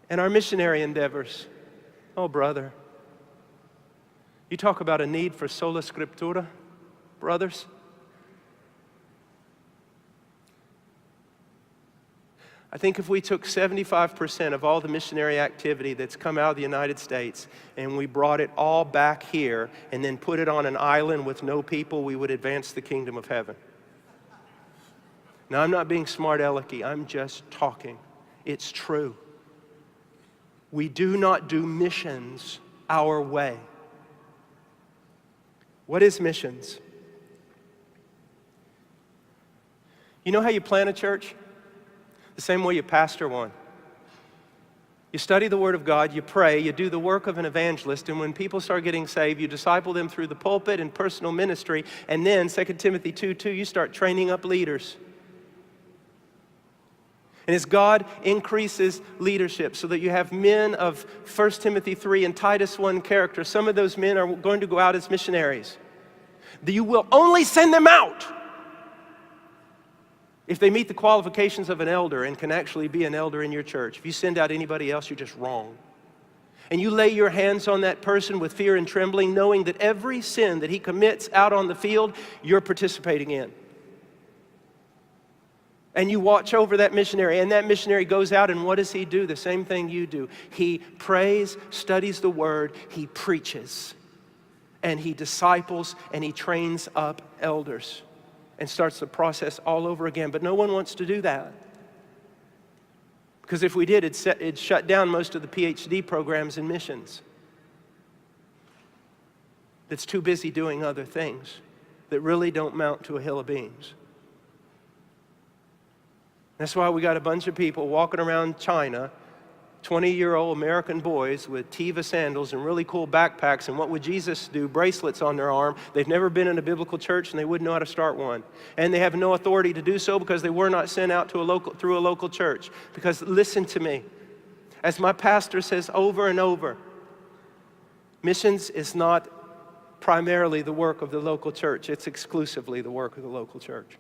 and our missionary endeavors. Oh, brother, you talk about a need for sola scriptura, brothers. I think if we took 75% of all the missionary activity that's come out of the United States and we brought it all back here and then put it on an island with no people, we would advance the kingdom of heaven. Now, I'm not being smart alecky, I'm just talking. It's true. We do not do missions our way. What is missions? You know how you plant a church? The same way you pastor one. You study the Word of God, you pray, you do the work of an evangelist, and when people start getting saved, you disciple them through the pulpit and personal ministry, and then 2 Timothy 2:2, you start training up leaders. And as God increases leadership so that you have men of 1 Timothy 3 and Titus 1 character, some of those men are going to go out as missionaries. You will only send them out if they meet the qualifications of an elder and can actually be an elder in your church. If you send out anybody else, you're just wrong. And you lay your hands on that person with fear and trembling, knowing that every sin that he commits out on the field, you're participating in. And you watch over that missionary, and that missionary goes out, and what does he do? The same thing you do. He prays, studies the Word, he preaches, and he disciples, and he trains up elders, and starts the process all over again. But no one wants to do that. Because if we did, it'd shut down most of the PhD programs in missions. That's too busy doing other things that really don't mount to a hill of beans. That's why we got a bunch of people walking around China, 20-year-old American boys with Teva sandals and really cool backpacks, and what would Jesus do? Bracelets on their arm. They've never been in a biblical church, and they wouldn't know how to start one. And they have no authority to do so because they were not sent out to through a local church. Because listen to me, as my pastor says over and over, missions is not primarily the work of the local church. It's exclusively the work of the local church.